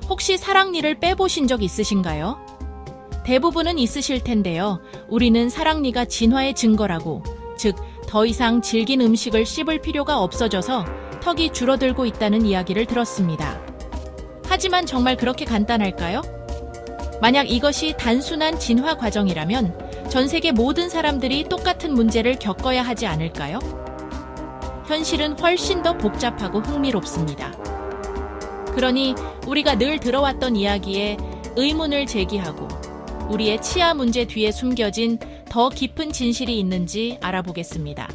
혹시 사랑니를 빼보신 적 있으신가요? 대부분은 있으실 텐데요. 우리는 사랑니가 진화의 증거라고, 즉 더 이상 질긴 음식을 씹을 필요가 없어져서 턱이 줄어들고 있다는 이야기를 들었습니다. 하지만 정말 그렇게 간단할까요? 만약 이것이 단순한 진화 과정이라면 전 세계 모든 사람들이 똑같은 문제를 겪어야 하지 않을까요? 현실은 훨씬 더 복잡하고 흥미롭습니다. 그러니 우리가 늘 들어왔던 이야기에 의문을 제기하고 우리의 치아 문제 뒤에 숨겨진 더 깊은 진실이 있는지 알아보겠습니다.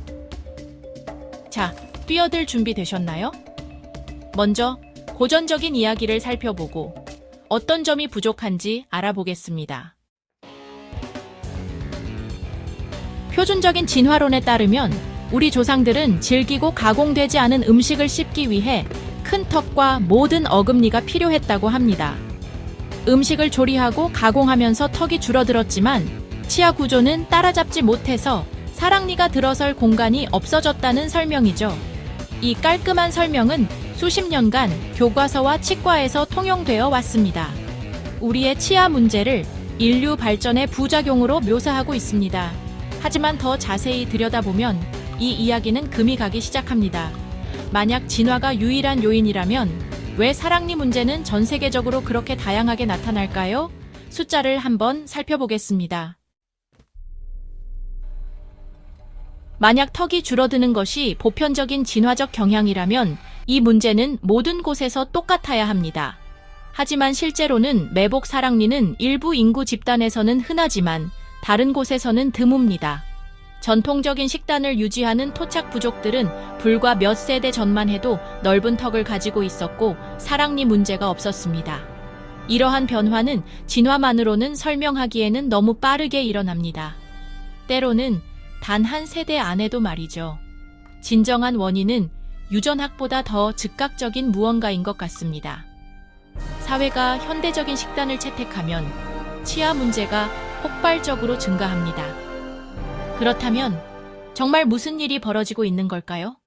자, 뛰어들 준비 되셨나요? 먼저 고전적인 이야기를 살펴보고 어떤 점이 부족한지 알아보겠습니다. 표준적인 진화론에 따르면 우리 조상들은 질기고 가공되지 않은 음식을 씹기 위해 큰 턱과 모든 어금니가 필요했다고 합니다. 음식을 조리하고 가공하면서 턱이 줄어들었지만 치아 구조는 따라잡지 못해서 사랑니가 들어설 공간이 없어졌다는 설명이죠. 이 깔끔한 설명은 수십 년간 교과서와 치과에서 통용되어 왔습니다. 우리의 치아 문제를 인류 발전의 부작용으로 묘사하고 있습니다. 하지만 더 자세히 들여다보면 이 이야기는 금이 가기 시작합니다. 만약 진화가 유일한 요인이라면 왜 사랑니 문제는 전 세계적으로 그렇게 다양하게 나타날까요? 숫자를 한번 살펴보겠습니다. 만약 턱이 줄어드는 것이 보편적인 진화적 경향이라면 이 문제는 모든 곳에서 똑같아야 합니다. 하지만 실제로는 매복 사랑니는 일부 인구 집단에서는 흔하지만 다른 곳에서는 드뭅니다. 전통적인 식단을 유지하는 토착 부족들은 불과 몇 세대 전만 해도 넓은 턱을 가지고 있었고 사랑니 문제가 없었습니다. 이러한 변화는 진화만으로는 설명하기에는 너무 빠르게 일어납니다. 때로는 단 한 세대 안에도 말이죠. 진정한 원인은 유전학보다 더 즉각적인 무언가인 것 같습니다. 사회가 현대적인 식단을 채택하면 치아 문제가 폭발적으로 증가합니다. 그렇다면 정말 무슨 일이 벌어지고 있는 걸까요?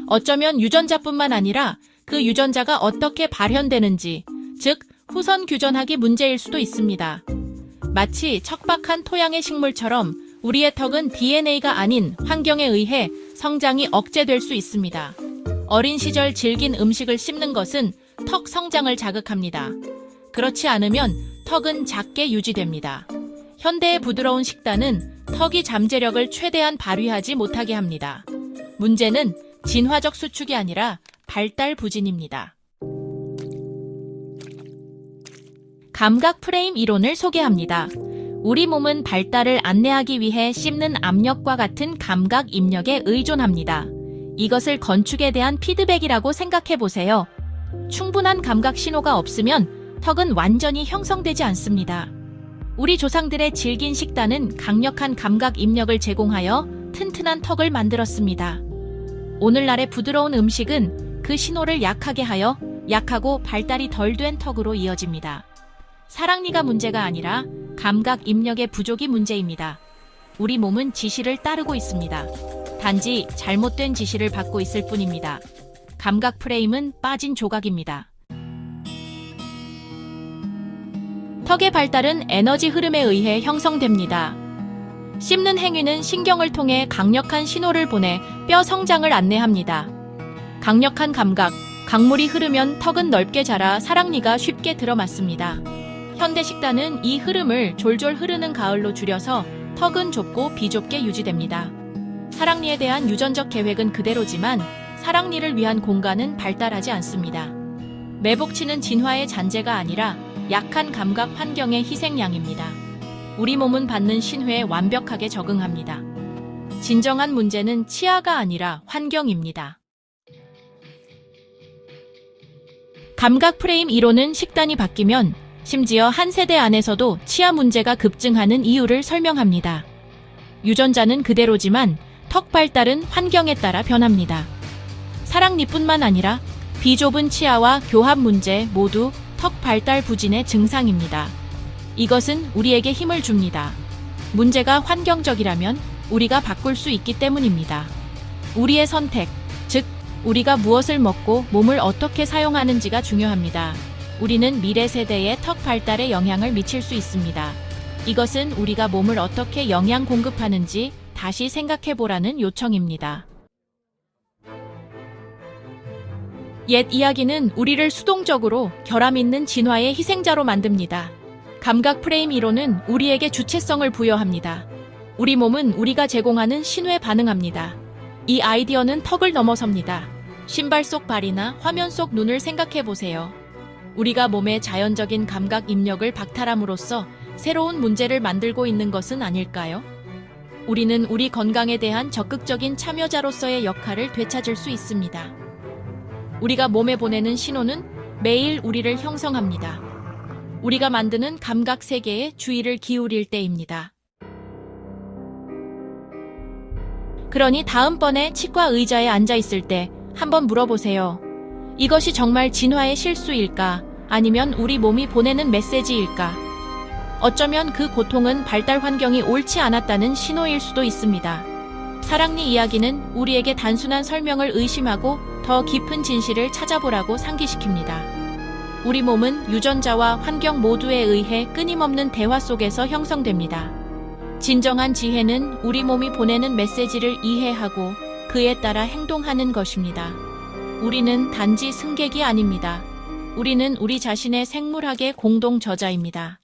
어쩌면 유전자뿐만 아니라 그 유전자가 어떻게 발현되는지, 즉 후선 규전학이 문제일 수도 있습니다. 마치 척박한 토양의 식물처럼 우리의 턱은 DNA가 아닌 환경에 의해 성장이 억제될 수 있습니다. 어린 시절 질긴 음식을 씹는 것은 턱 성장을 자극합니다. 그렇지 않으면 턱은 작게 유지됩니다. 현대의 부드러운 식단은 턱이 잠재력을 최대한 발휘하지 못하게 합니다. 문제는 진화적 수축이 아니라 발달 부진입니다. 감각 프레임 이론을 소개합니다. 우리 몸은 발달을 안내하기 위해 씹는 압력과 같은 감각 입력에 의존합니다. 이것을 건축에 대한 피드백이라고 생각해 보세요. 충분한 감각 신호가 없으면 턱은 완전히 형성되지 않습니다. 우리 조상들의 질긴 식단은 강력한 감각 입력을 제공하여 튼튼한 턱을 만들었습니다. 오늘날의 부드러운 음식은 그 신호를 약하게 하여 약하고 발달이 덜 된 턱으로 이어집니다. 사랑니가 문제가 아니라 감각 입력의 부족이 문제입니다. 우리 몸은 지시를 따르고 있습니다. 단지 잘못된 지시를 받고 있을 뿐입니다. 감각 프레임은 빠진 조각입니다. 턱의 발달은 에너지 흐름에 의해 형성됩니다. 씹는 행위는 신경을 통해 강력한 신호를 보내 뼈 성장을 안내합니다. 강력한 감각, 강물이 흐르면 턱은 넓게 자라 사랑니가 쉽게 들어맞습니다. 현대 식단은 이 흐름을 졸졸 흐르는 가을로 줄여서 턱은 좁고 비좁게 유지됩니다. 사랑니에 대한 유전적 계획은 그대로지만 사랑니를 위한 공간은 발달하지 않습니다. 매복치는 진화의 잔재가 아니라 약한 감각 환경의 희생양입니다. 우리 몸은 받는 신호에 완벽하게 적응합니다. 진정한 문제는 치아가 아니라 환경입니다. 감각 프레임 이론은 식단이 바뀌면 심지어 한 세대 안에서도 치아 문제가 급증하는 이유를 설명합니다. 유전자는 그대로지만 턱 발달은 환경에 따라 변합니다. 사랑니뿐만 아니라 비좁은 치아와 교합 문제 모두 턱 발달 부진의 증상입니다. 이것은 우리에게 힘을 줍니다. 문제가 환경적이라면 우리가 바꿀 수 있기 때문입니다. 우리의 선택, 즉 우리가 무엇을 먹고 몸을 어떻게 사용하는지가 중요합니다. 우리는 미래 세대의 턱 발달에 영향을 미칠 수 있습니다. 이것은 우리가 몸을 어떻게 영양 공급하는지 다시 생각해보라는 요청입니다. 옛 이야기는 우리를 수동적으로 결함 있는 진화의 희생자로 만듭니다. 감각 프레임 이론은 우리에게 주체성을 부여합니다. 우리 몸은 우리가 제공하는 신호에 반응합니다. 이 아이디어는 턱을 넘어섭니다. 신발 속 발이나 화면 속 눈을 생각해보세요. 우리가 몸의 자연적인 감각 입력을 박탈함으로써 새로운 문제를 만들고 있는 것은 아닐까요? 우리는 우리 건강에 대한 적극적인 참여자로서의 역할을 되찾을 수 있습니다. 우리가 몸에 보내는 신호는 매일 우리를 형성합니다. 우리가 만드는 감각 세계에 주의를 기울일 때입니다. 그러니 다음번에 치과 의자에 앉아 있을 때 한번 물어보세요. 이것이 정말 진화의 실수일까? 아니면 우리 몸이 보내는 메시지일까? 어쩌면 그 고통은 발달 환경이 옳지 않았다는 신호일 수도 있습니다. 사랑니 이야기는 우리에게 단순한 설명을 의심하고 더 깊은 진실을 찾아보라고 상기시킵니다. 우리 몸은 유전자와 환경 모두에 의해 끊임없는 대화 속에서 형성됩니다. 진정한 지혜는 우리 몸이 보내는 메시지를 이해하고 그에 따라 행동하는 것입니다. 우리는 단지 승객이 아닙니다. 우리는 우리 자신의 생물학의 공동 저자입니다.